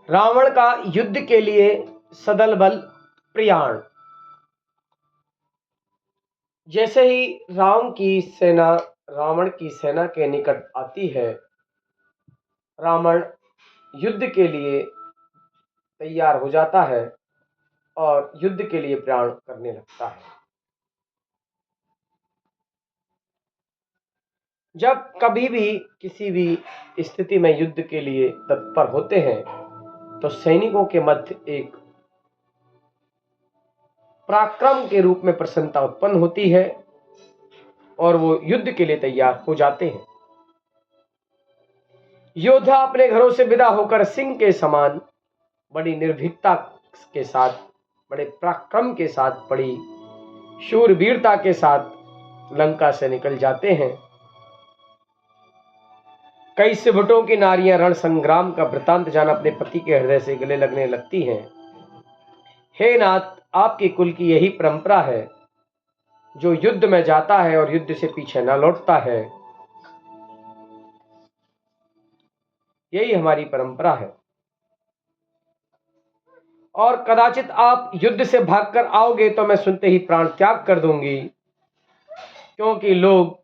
रावण का युद्ध के लिए सदल बल प्रयाण। जैसे ही रावण की सेना के निकट आती है, रावण युद्ध के लिए तैयार हो जाता है और युद्ध के लिए प्रयाण करने लगता है। जब कभी भी किसी भी स्थिति में युद्ध के लिए तत्पर होते हैं तो सैनिकों के मध्य एक पराक्रम के रूप में प्रसन्नता उत्पन्न होती है और वो युद्ध के लिए तैयार हो जाते हैं। योद्धा अपने घरों से विदा होकर सिंह के समान बड़ी निर्भीकता के साथ, बड़े पराक्रम के साथ, बड़ी शूरवीरता के साथ लंका से निकल जाते हैं। कई सिबटों की नारियां रण संग्राम का वृतांत जान अपने पति के हृदय से गले लगने लगती हैं। हे नाथ, आपके कुल की यही परंपरा है, जो युद्ध में जाता है और युद्ध से पीछे न लौटता है, यही हमारी परंपरा है। और कदाचित आप युद्ध से भागकर आओगे तो मैं सुनते ही प्राण त्याग कर दूंगी, क्योंकि लोग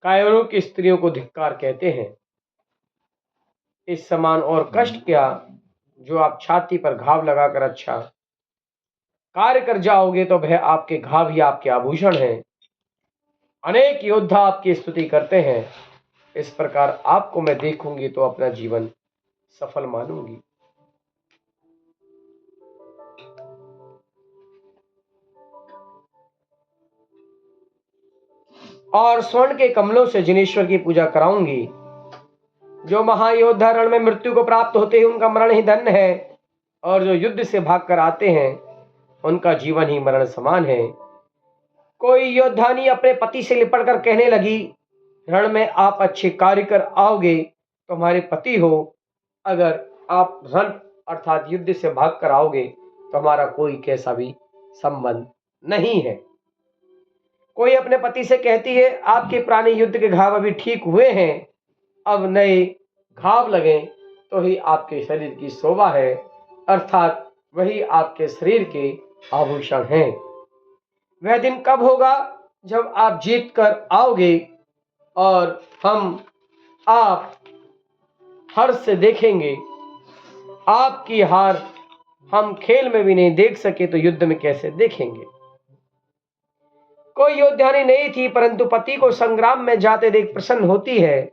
कायरों की स्त्रियों को धिक्कार कहते हैं। इस समान और कष्ट क्या जो आप छाती पर घाव लगाकर अच्छा कार्य कर जाओगे तो वह आपके घाव ही आपके आभूषण हैं। अनेक योद्धा आपकी स्तुति करते हैं, इस प्रकार आपको मैं देखूंगी तो अपना जीवन सफल मानूंगी। और स्वर्ण के कमलों से जिनेश्वर की पूजा कराऊंगी। जो महायोद्धा रण में मृत्यु को प्राप्त होते ही उनका मरण ही धन्य है, और जो युद्ध से भागकर आते हैं उनका जीवन ही मरण समान है। कोई योद्धानी अपने पति से लिपट कर कहने लगी, रण में आप अच्छे कार्य कर आओगे तो हमारे पति हो, अगर आप रण अर्थात युद्ध से भाग कर आओगे तो हमारा कोई कैसा भी संबंध नहीं है। कोई अपने पति से कहती है, आपके पुराने युद्ध के घाव अभी ठीक हुए हैं, अब नए घाव लगे तो ही आपके शरीर की शोभा है, अर्थात वही आपके शरीर के आभूषण हैं। वह दिन कब होगा जब आप जीत कर आओगे और हम आप हर्ष से देखेंगे। आपकी हार हम खेल में भी नहीं देख सके तो युद्ध में कैसे देखेंगे। कोई योद्धानी नहीं थी, परंतु पति को संग्राम में जाते देख प्रसन्न होती है।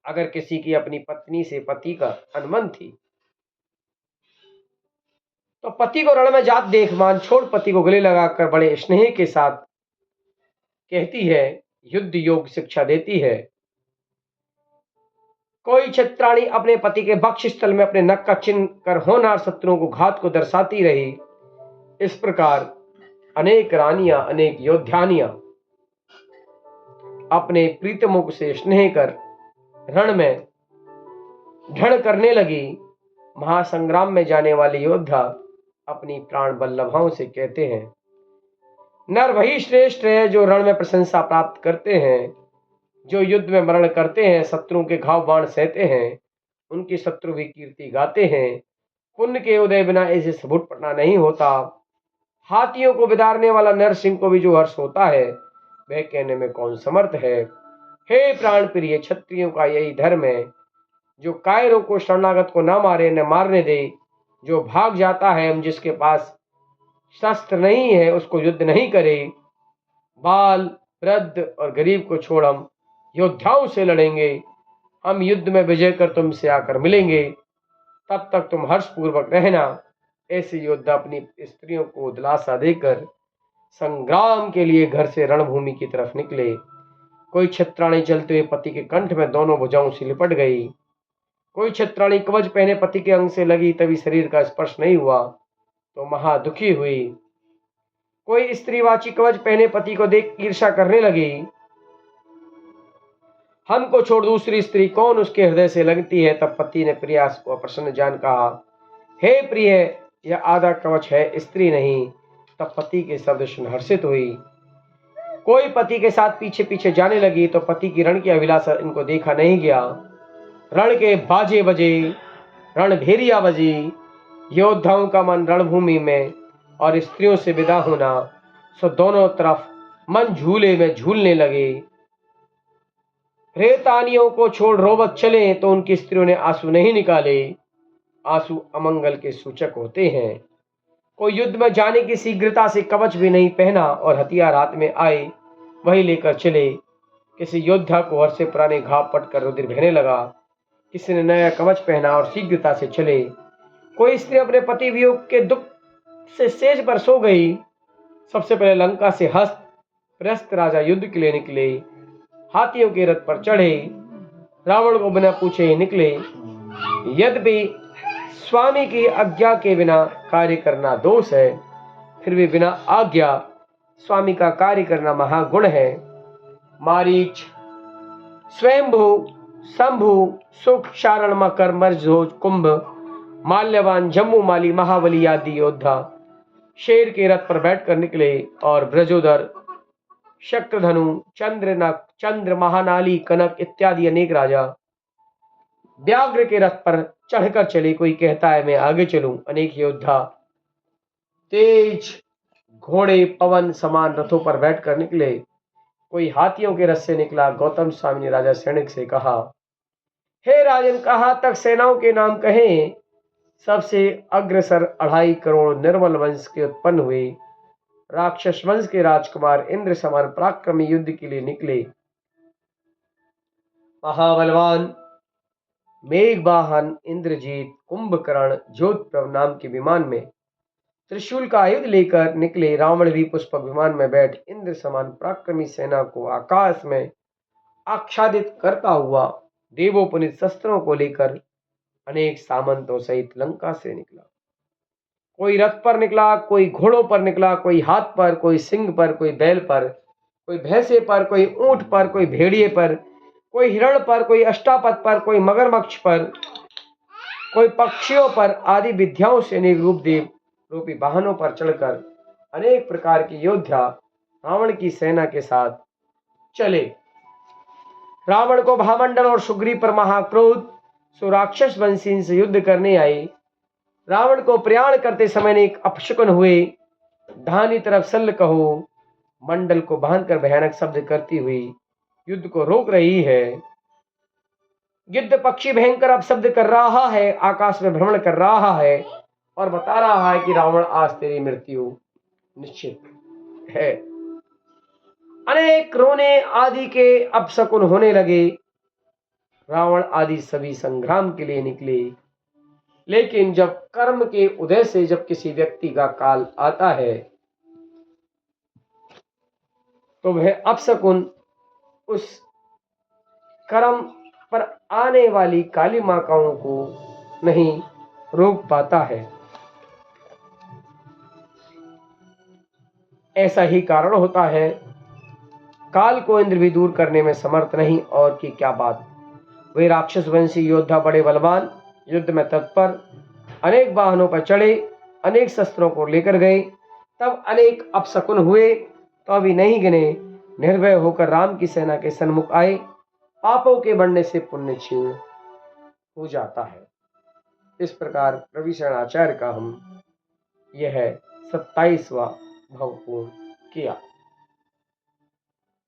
अगर किसी की अपनी पत्नी से पति का अनुबंध थी तो पति को रण में जात देख मान छोड़ पति को गले लगाकर बड़े स्नेह के साथ कहती है, युद्ध योग शिक्षा देती है। कोई क्षत्राणी अपने पति के बक्ष स्थल में अपने नख का चिन्ह कर होनहार शत्रुओं को घात को दर्शाती रही। इस प्रकार अनेक रानियां, अनेक योद्धानियां अपने प्रीतमों से स्नेह कर रण में ढण करने लगी। महासंग्राम में जाने वाले योद्धा अपनी प्राण बल्लभाओं से कहते हैं, नर वही श्रेष्ठ है जो रण में प्रशंसा प्राप्त करते हैं, जो युद्ध में मरण करते हैं, शत्रुओं के घाव बाण सहते हैं, उनकी शत्रु भी कीर्ति गाते हैं। पुण्य के उदय बिना ऐसे सबूत पटना नहीं होता। हाथियों को बिदारने वाला नरसिंह को भी जो हर्ष होता है वह कहने में कौन समर्थ है। हे प्राण प्रिय, क्षत्रियों का यही धर्म है, जो कायरों को शरणागत को न मारे न मारने दे, जो भाग जाता है, हम जिसके पास शस्त्र नहीं है उसको युद्ध नहीं करे। बाल, वृद्ध और गरीब को छोड़ हम योद्धाओं से लड़ेंगे। हम युद्ध में विजय कर तुमसे आकर मिलेंगे, तब तक तुम हर्षपूर्वक रहना। ऐसे योद्धा अपनी स्त्रियों को दिलासा देकर संग्राम के लिए घर से रणभूमि की तरफ निकले। कोई क्षत्राणी चलते हुए पति के कंठ में दोनों भुजाओं से लिपट गई। कोई क्षत्राणी कवच पहने पति के अंग से लगी, तभी शरीर का स्पर्श नहीं हुआ तो महादुखी हुई। कोई स्त्रीवाची कवच पहने पति को देख ईर्ष्या करने लगी। हमको छोड़ दूसरी स्त्री कौन उसके हृदय से लगती है। तब पति ने प्रियास को अप्रसन्न जान कहा, हे प्रिय, यह आधा कवच है, स्त्री नहीं। तब पति के शब्द सुन हर्षित हुई। कोई पति के साथ पीछे पीछे जाने लगी तो पति की रण की अभिलाषा इनको देखा नहीं गया। रण के बाजे बजे, रणभेरिया बजी, योद्धाओं का मन रणभूमि में और स्त्रियों से विदा होना, सो दोनों तरफ मन झूले में झूलने लगे। रेतानियों को छोड़ रोबत चले तो उनकी स्त्रियों ने आंसू नहीं निकाले। आंसू अमंगल के सूचक होते हैं। कोई युद्ध में जाने की शीघ्रता से कवच भी नहीं पहना और हथियार हाथ में आए वही लेकर चले। किसी योद्धा को हर से पुराने घाव पटकर रुधिर बहने लगा। किसी ने नया कवच पहना और शीघ्रता से चले। कोई स्त्री अपने पति वियोग के दुख से सेज पर सो गई। सबसे पहले लंका से हस्त प्रस्थ राजा युद्ध के लिए निकले। हाथियों के रथ पर चढ़े, रावण को बिना पूछे ही निकले। यद्यपि स्वामी की आज्ञा के बिना कार्य करना दोष है, फिर भी बिना आज्ञा स्वामी का कार्य करना महागुण है। मारीच, स्वयंभू, शंभु, सुख, चारण, मकर, मर्जोज, कुंभ, माल्यवान, जम्मू माली, महाबली आदि योद्धा शेर के रथ पर बैठकर निकले और ब्रजोदर, शक्रधनु, चंद्रनक, चंद्र, महानाली, कनक इत्यादि अनेक राजा व्याघ्र के रथ पर चढ़कर चले। कोई कहता है मैं आगे चलूं। अनेक योद्धा तेज घोड़े पवन समान रथों पर बैठकर निकले। कोई हाथियों के रथ से निकला। गौतम स्वामी ने राजा सैनिक से कहा, हे राजन, कहाँ तक सेनाओं के नाम कहें? सबसे अग्रसर 2.5 करोड़ निर्मल वंश के उत्पन्न हुए राक्षस वंश के राजकुमार इंद्र समान पराक्रमी युद्ध के लिए निकले। महाबलवान मेघवाहन इंद्रजीत कुंभकर्ण ज्योतिप्रभ नाम के विमान में त्रिशूल का आयुध लेकर निकले। रावण भी पुष्पक विमान में बैठ इंद्र समान पराक्रमी सेना को आकाश में आच्छादित करता हुआ देवोपनीत शस्त्रों को लेकर अनेक सामंतों सहित लंका से निकला। कोई रथ पर निकला, कोई घोड़ों पर निकला, कोई हाथ पर, कोई सिंह पर, कोई बैल पर, कोई भैंसे पर, कोई ऊंट पर, कोई भेड़िए पर, कोई हिरण पर, कोई अष्टापद पर, कोई मगरमच्छ पर, कोई पक्षियों पर आदि विद्याओं से अनेक रूपदेव रूपी वाहनों पर चढ़कर अनेक प्रकार के योद्धा रावण की सेना के साथ चले। रावण को भामंडल और सुग्रीव पर महाक्रोध, सो राक्षस वंशी से युद्ध करने आए। रावण को प्रयाण करते समय एक अपशकुन हुए। दाहिनी तरफ सल्ल कहो मंडल को बांधकर भयानक शब्द करती हुई युद्ध को रोक रही है। गिद्ध पक्षी भयंकर अपशब्द कर रहा है, आकाश में भ्रमण कर रहा है और बता रहा है कि रावण आज तेरी मृत्यु निश्चित है। अनेक रोने आदि के अपशकुन होने लगे। रावण आदि सभी संग्राम के लिए निकले, लेकिन जब कर्म के उदय से जब किसी व्यक्ति का काल आता है तो वह अपशकुन उस कर्म पर आने वाली काली माताओं को नहीं रोक पाता है। ऐसा ही कारण होता है। काल को इंद्र भी दूर करने में समर्थ नहीं, और की क्या बात। वे राक्षस वंशी योद्धा बड़े बलवान, युद्ध में तत्पर, अनेक वाहनों पर चढ़े, अनेक शस्त्रों को लेकर गए। तब अनेक अपशकुन हुए तो अभी नहीं गिने। निर्भय होकर राम की सेना के सन्मुख आए। पापों के बढ़ने से पुण्य क्षीण हो जाता है। इस प्रकार रविशरण आचार्य का हम यह 27वां भाव पूर्ण किया।